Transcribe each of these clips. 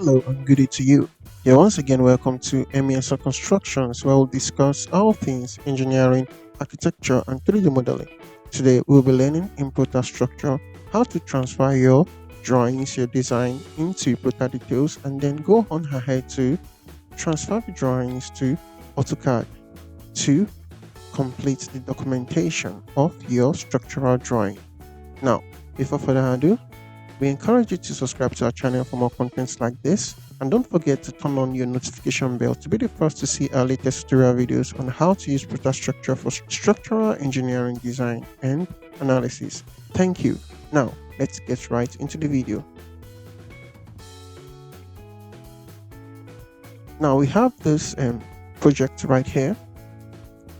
Hello and good day to you. Yeah, once again, welcome to MES Constructions, where we'll discuss all things engineering, architecture, and 3D modeling. Today, we'll be learning in Protastructure how to transfer your drawings, your design into Protadetails, and then go on ahead to transfer the drawings to Autocad to complete the documentation of your structural drawing. Now, before further ado, we encourage you to subscribe to our channel for more contents like this. And don't forget to turn on your notification bell to be the first to see our latest tutorial videos on how to use Protastructure for structural engineering design and analysis. Thank you. Now, let's get right into the video. Now, we have this project right here.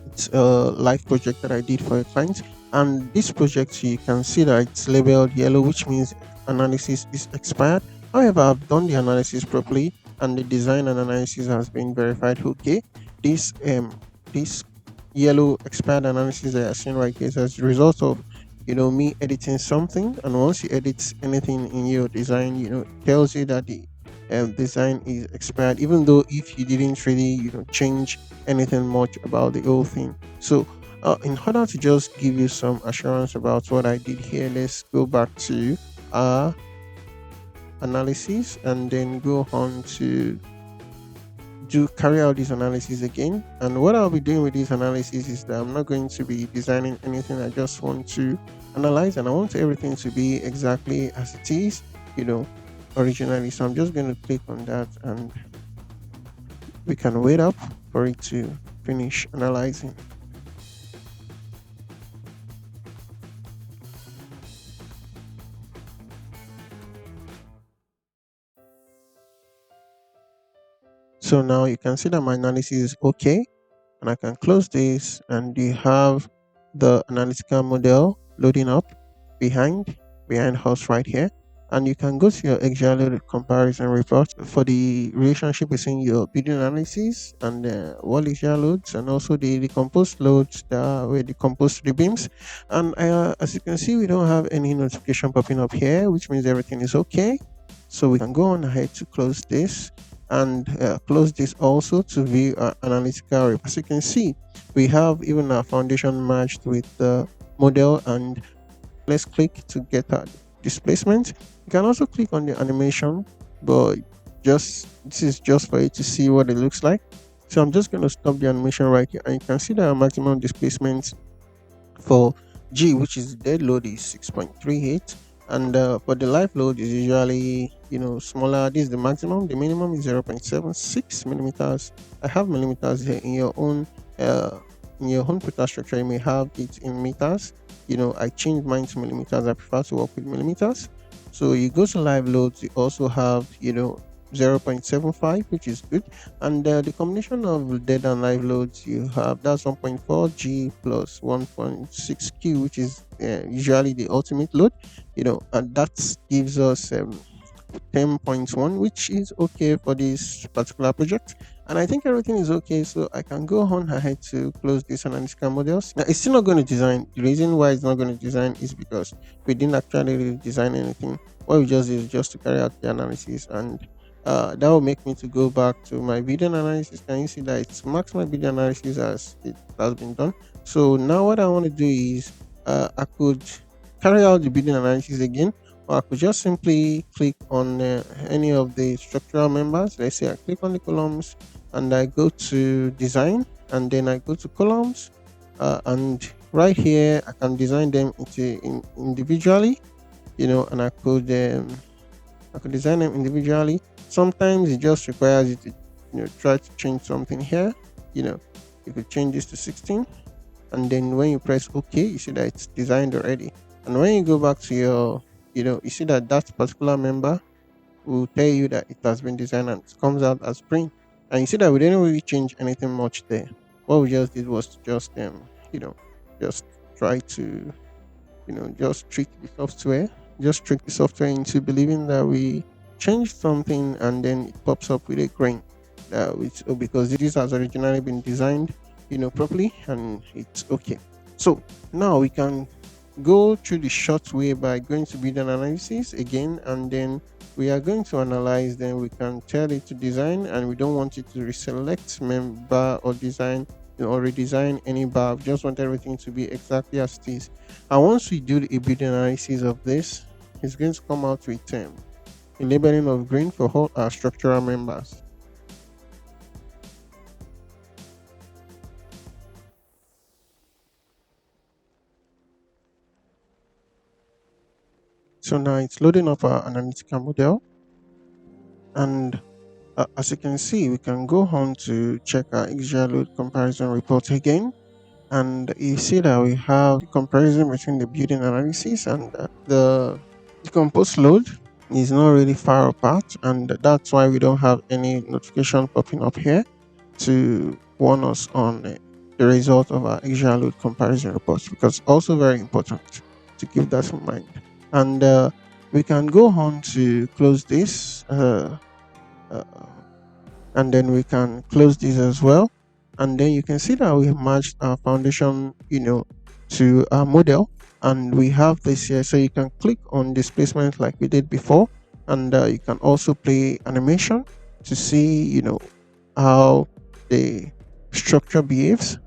It's a live project that I did for a client. And this project, you can see that it's labeled yellow, which means analysis is expired. However, I've done the analysis properly and the design and analysis has been verified. Okay, this yellow expired analysis that you're seeing right here is as a result of me editing something. And once you edit anything in your design, it tells you that the design is expired, even though if you didn't really change anything much about the whole thing. So in order to just give you some assurance about what I did here, let's go back to our analysis and then go on to do carry out this analysis again. And what I'll be doing with this analysis is that I'm not going to be designing anything. I just want to analyze, and I want everything to be exactly as it is, you know, originally. So I'm just going to click on that, and we can wait up for it to finish analyzing. So now you can see that my analysis is okay, and I can close this, and you have the analytical model loading up behind behind us right here. And you can go to your axial load comparison report for the relationship between your building analysis and the wall axial loads, and also the decomposed loads that were decomposed to the beams. And as you can see, we don't have any notification popping up here, which means everything is okay. So we can go on ahead to close this, and close this also to view our analytical report. As you can see, we have even our foundation matched with the model. And let's click to get our displacement. You can also click on the animation, but just this is just for you to see what it looks like. So I'm just going to stop the animation right here, and you can see that our maximum displacement for G, which is dead load, is 6.38, and for the live load is usually smaller. This is the maximum. The minimum is 0.76 millimeters. I have millimeters here. In your own structure, you may have it in meters. I changed mine to millimeters. I prefer to work with millimeters. So you go to live loads, you also have 0.75, which is good. And the combination of dead and live loads, you have that's 1.4 G plus 1.6 Q, which is usually the ultimate load. And that gives us 10.1, which is okay for this particular project. And I think everything is okay, so I can go on ahead to close this analytical models. Now, it's still not going to design. The reason why it's not going to design is because we didn't actually really design anything. What we just did is just to carry out the analysis, and that will make me to go back to my video analysis. Can you see that it's marks my video analysis as it has been done? So now what I want to do is I could carry out the video analysis again, or I could just simply click on any of the structural members. Let's say I click on the columns, and I go to design, and then I go to columns, and right here I can design them individually, and I could design them individually. Sometimes it just requires you to try to change something here. You could change this to 16, and then when you press OK, you see that it's designed already. And when you go back to your you see that that particular member will tell you that it has been designed, and it comes out as green. And you see that we didn't really change anything much there. What we just did was to just you know just try to just trick the software into believing that we changed something, and then it pops up with a green, because this has originally been designed properly, and it's okay. So now we can go through the short way by going to build an analysis again, and then we are going to analyze. Then we can tell it to design, and we don't want it to reselect member or design or redesign any bar. We just want everything to be exactly as it is. And once we do a build analysis of this, it's going to come out with a labeling of green for all our structural members. So now it's loading up our analytical model, and as you can see, we can go on to check our axial load comparison report again, and you see that we have the comparison between the building analysis and the decomposed load is not really far apart, and that's why we don't have any notification popping up here to warn us on the result of our axial load comparison reports, because also very important to keep that in mind. And we can go on to close this. Uh, and then we can close this as well, and then you can see that we have matched our foundation to our model, and we have this here. So you can click on displacement like we did before, and you can also play animation to see how the structure behaves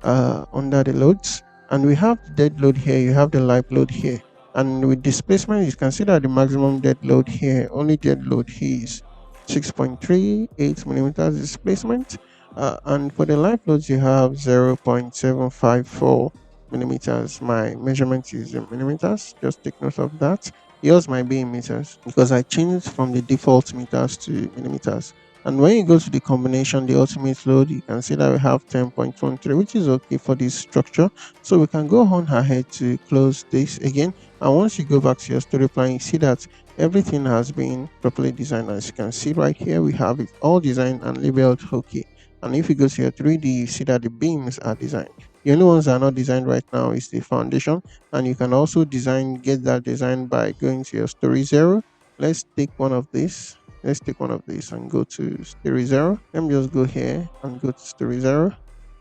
under the loads. And we have the dead load here, you have the live load here. And with displacement, you can see that the maximum dead load here, only dead load here is 6.38 millimeters displacement. And for the live loads, you have 0.754 millimeters. My measurement is in millimeters. Just take note of that. Yours might be in meters because I changed from the default meters to millimeters. And when you go to the combination, the ultimate load, you can see that we have 10.13, which is okay for this structure. So we can go on ahead to close this again. And once you go back to your story plan, you see that everything has been properly designed. As you can see right here, we have it all designed and labeled okay. And if you go to your 3D, you see that the beams are designed. The only ones that are not designed right now is the foundation. And you can also get that design by going to your story 0. Let's take one of these. Let's take one of these and go to story 0. Let me just go here and go to story 0.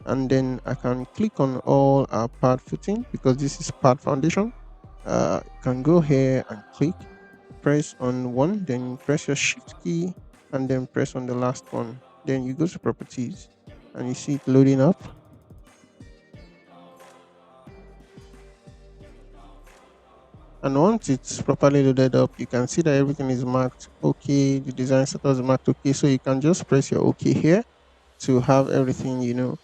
And then I can click on all our pad footing because this is pad foundation. You can go here and click, press on one, then press your shift key, and then press on the last one. Then you go to properties, and you see it loading up. And once it's properly loaded up, you can see that everything is marked okay. The design status is marked okay. So you can just press your OK here to have everything,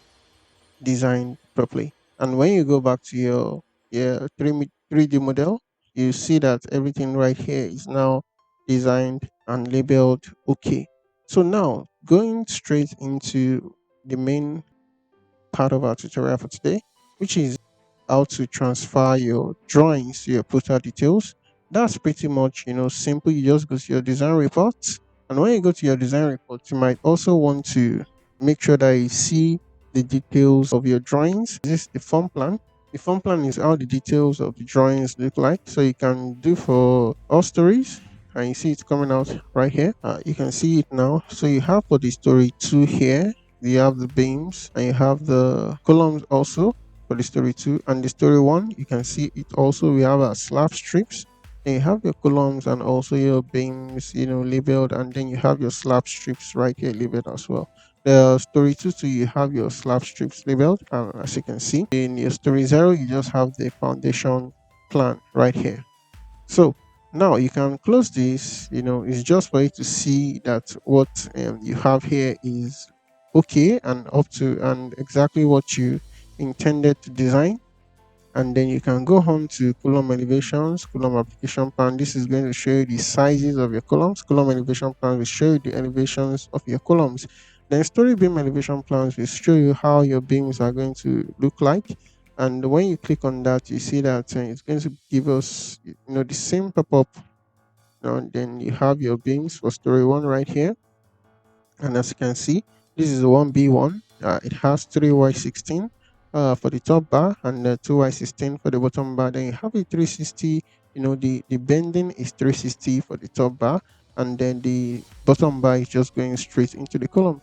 designed properly. And when you go back to your 3D model, you see that everything right here is now designed and labeled okay. So now going straight into the main part of our tutorial for today, which is how to transfer your drawings to your Protadetails. That's pretty much, simple. You just go to your design reports. And when you go to your design reports, you might also want to make sure that you see the details of your drawings. This is the form plan. The form plan is how the details of the drawings look like. So you can do for all stories, and you see it's coming out right here. You can see it now. So you have for the story 2 here, you have the beams and you have the columns also for the story 2. And the story 1, you can see it also, we have our slab strips, and you have your columns and also your beams labeled, and then you have your slab strips right here labeled as well. The story 2 too, you have your slab strips labeled, and as you can see in your story 0, you just have the foundation plan right here. So now you can close this. It's just for you to see that what you have here is okay and up to and exactly what you intended to design. And then you can go on to column elevations, column application plan. This is going to show you the sizes of your columns. Column elevation plan will show you the elevations of your columns. Then story beam elevation plans will show you how your beams are going to look like. And when you click on that, you see that it's going to give us the same pop-up. And then you have your beams for story 1 right here. And as you can see, this is a 1B1. It has 3Y16 for the top bar and 2Y16 for the bottom bar. Then you have a 360. The bending is 360 for the top bar, and then the bottom bar is just going straight into the column.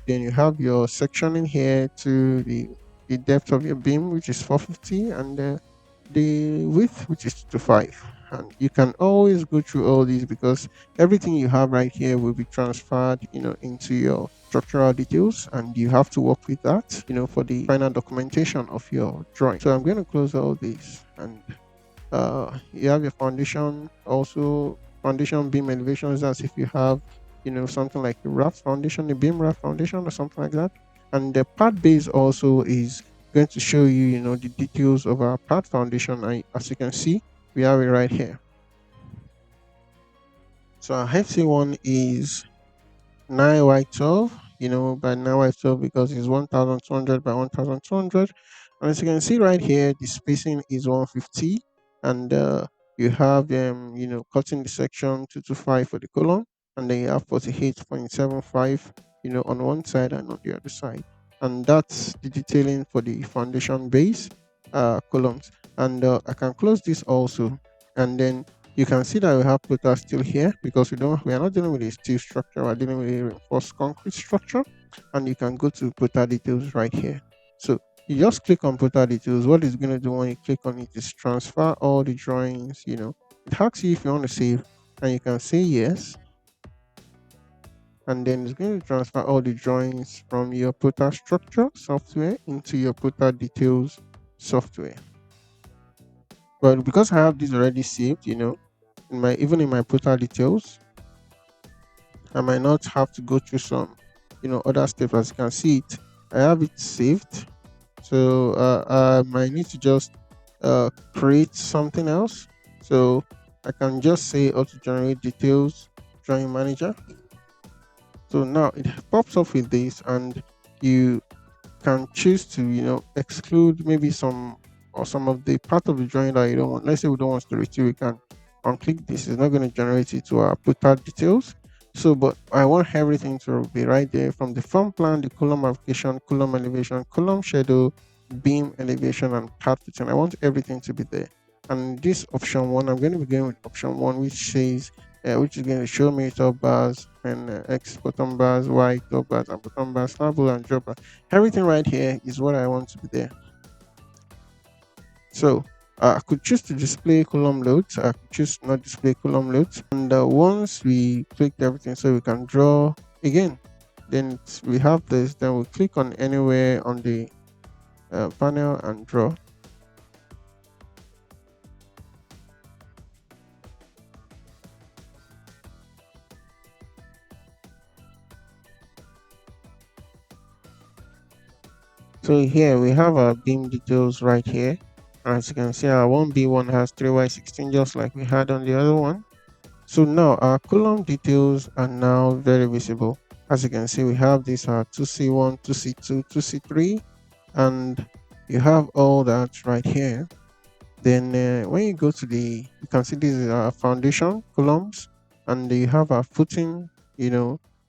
Then you have your sectioning here to the the depth of your beam, which is 450, and the width, which is 2 to 5. And you can always go through all these because everything you have right here will be transferred, into your structural details, and you have to work with that, for the final documentation of your drawing. So I'm going to close all these, and you have your foundation, also foundation beam elevations. As if you have, something like a raft foundation, a beam raft foundation, or something like that. And the part base also is going to show you, the details of our part foundation. As you can see, we have it right here. So our FC one is 9 by 12, by 9 by 12 because it's 1200 by 1200. And as you can see right here, the spacing is 150, and you have cutting the section 225 for the column, and then you have 48.75, on one side and on the other side. And that's the detailing for the foundation base columns. And I can close this also, and then you can see that we have Prota still here because we are not dealing with a steel structure, we're dealing with a reinforced concrete structure. And you can go to Protadetails right here. So you just click on Protadetails. What it's going to do when you click on it is transfer all the drawings. It asks you if you want to save, and you can say yes. And then it's going to transfer all the drawings from your Protastructure software into your Protadetails software. But because I have this already saved, in my Protadetails, I might not have to go through some, other steps. As you can see it, I have it saved. So I might need to just create something else. So I can just say auto generate details drawing manager. So now it pops up with this, and you can choose to exclude maybe some of the part of the drawing that you don't want. Let's say we don't want story 2, we can unclick this. It's not going to generate it to our put details. So but I want everything to be right there, from the front plan, the column application, column elevation, column shadow, beam elevation, and part fitting. I want everything to be there. And this option one, I'm going to be going with option one, which is going to show me top bars and X bottom bars, Y top bars and bottom bars, level and drop bar. Everything right here is what I want to be there. So I could choose to display column loads. I could choose not display column loads. And once we clicked everything, so we can draw again. Then we have this. Then we click on anywhere on the panel and draw. So here we have our beam details right here. As you can see, our 1B1 has 3Y16 just like we had on the other one. So now our column details are now very visible. As you can see, we have this 2C1, 2C2, 2C3, and you have all that right here. Then when you go to you can see this is our foundation columns, and you have our footing,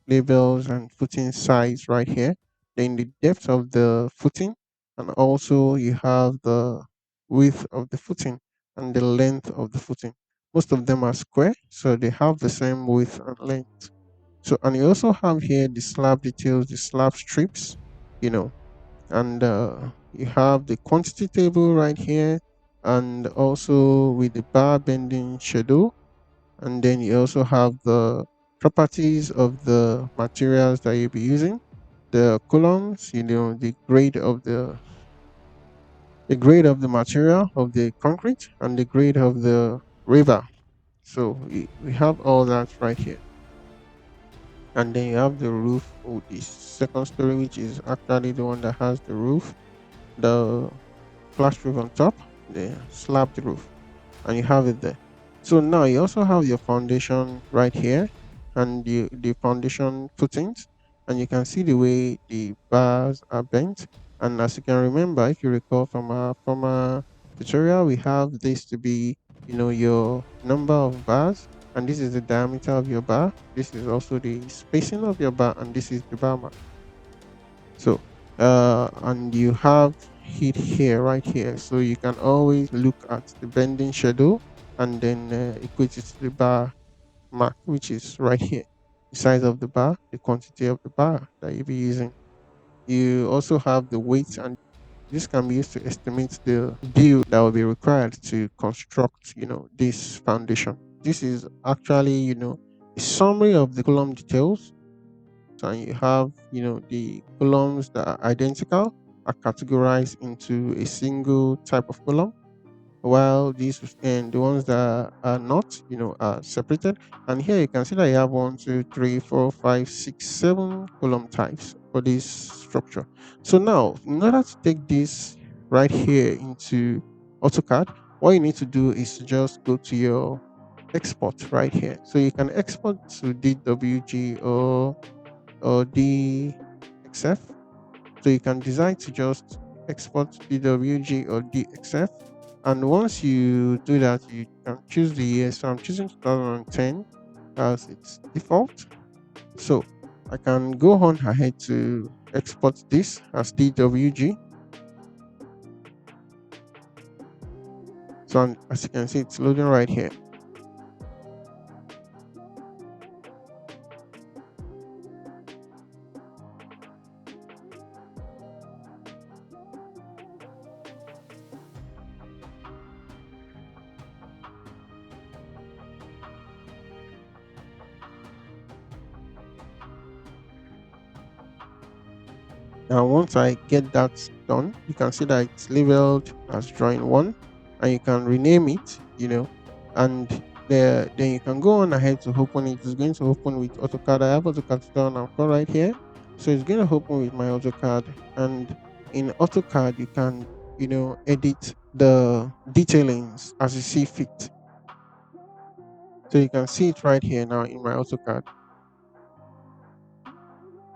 labels and footing size right here. Then the depth of the footing, and also you have the width of the footing and the length of the footing. Most of them are square, so they have the same width and length. So, and you also have here the slab details, the slab strips, you know, and you have the quantity table right here, and also with the bar bending schedule. And then you also have the properties of the materials that you'll be using, the columns, the grade of the material of the concrete, and the grade of the rebar. So we have all that right here. And then you have the roof of the second story, which is actually the one that has the roof, the flash roof on top, the slabbed roof, and you have it there. So now you also have your foundation right here, and the foundation footings, and you can see the way the bars are bent. And as you can remember, if you recall from our former tutorial, we have this to be, your number of bars, and this is the diameter of your bar. This is also the spacing of your bar, and this is the bar mark. So, and you have it here, right here. So you can always look at the bending schedule and then equate it to the bar mark, which is right here. The size of the bar, the quantity of the bar that you'll be using. You also have the weight and This can be used to estimate the build that will be required to construct, this foundation. This is actually, a summary of the column details. And you have, the columns that are identical are categorized into a single type of column, while and the ones that are not, are separated. And here you can see that you have one, two, three, four, five, six, seven column types for this structure. So now, in order to take this right here into AutoCAD, what you need to do is to just go to your export right here. So you can export to DWG or DXF. So you can decide to just export DWG or DXF. And once you do that, you can choose the year. So I'm choosing 2010 as its default. So I can go on ahead to export this as DWG. So as you can see, it's loading right here. Now, once I get that done, you can see that it's labeled as drawing one, and you can rename it, and then you can go on ahead to open it. It's going to open with AutoCAD. I have AutoCAD down and call right here. So it's going to open with my AutoCAD. And in AutoCAD, you can, edit the detailings as you see fit. So you can see it right here now in my AutoCAD.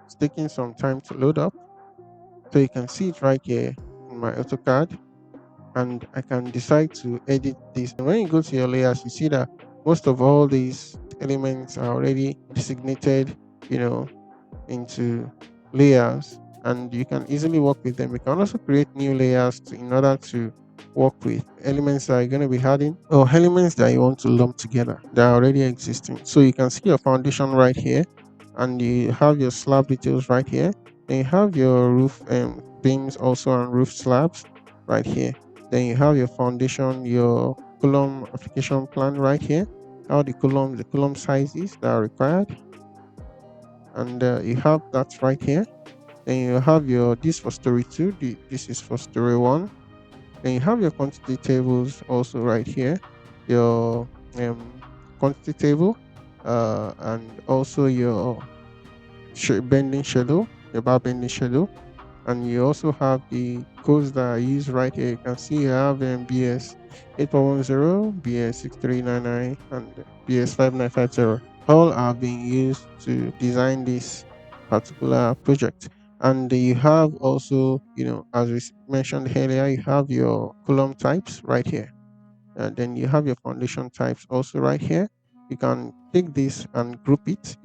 It's taking some time to load up. So you can see it right here in my AutoCAD, and I can decide to edit this. And when you go to your layers, you see that most of all these elements are already designated, you know, into layers, and you can easily work with them. You can also create new layers in order to work with elements that are going to be adding or elements that you want to lump together that are already existing. So you can see your foundation right here, and you have your slab details right here. Then you have your roof beams also and roof slabs right here. Then you have your foundation, your column application plan right here. How the column sizes that are required, and you have that right here. Then you have your this for story 2, this is for story 1. Then you have your quantity tables also right here, your quantity table, and also your bending schedule, your bar bending schedule. And you also have the codes that are used right here. You can see you have BS 8.10, BS 6399, and BS 5950. All are being used to design this particular project. And you have also, as we mentioned earlier, you have your column types right here. And then you have your foundation types also right here. You can take this and group it,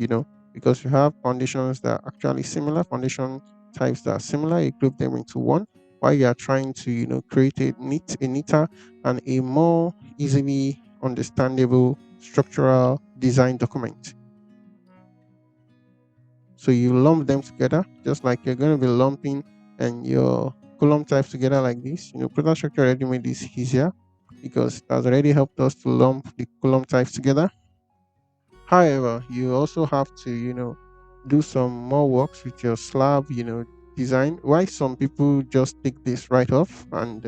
because you have foundations that are actually similar, foundation types that are similar. You group them into one while you are trying to, create a neater and a more easily understandable structural design document. So you lump them together, just like you're going to be lumping and your column types together like this. Protastructure already made this easier because it has already helped us to lump the column types together. However, you also have to, do some more works with your slab, design. Why some people just take this right off and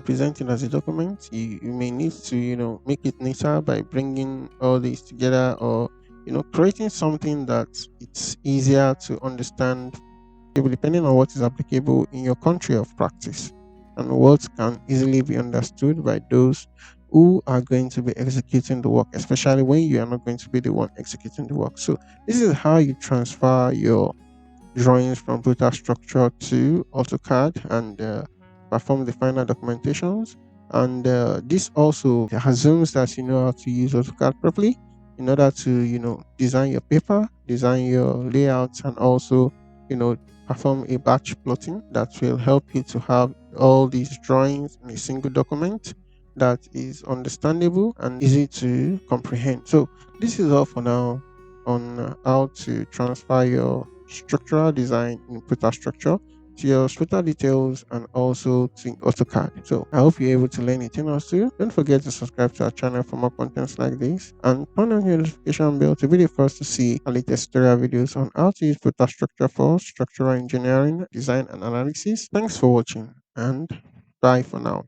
present it as a document, you may need to, make it neater by bringing all these together, or creating something that it's easier to understand, depending on what is applicable in your country of practice and what can easily be understood by those who are going to be executing the work, especially when you are not going to be the one executing the work. So this is how you transfer your drawings from Protastructure to AutoCAD and perform the final documentations. And this also assumes that you know how to use AutoCAD properly in order to, design your paper, design your layouts, and also, perform a batch plotting that will help you to have all these drawings in a single document that is understandable and easy to comprehend. So this is all for now on how to transfer your structural design in Protastructure to your Protadetails and also to AutoCAD. So I hope you're able to learn a thing or two. Don't forget to subscribe to our channel for more contents like this and turn on your notification bell to be the first to see our latest tutorial videos on how to use Protastructure for structural engineering, design and analysis. Thanks for watching and bye for now.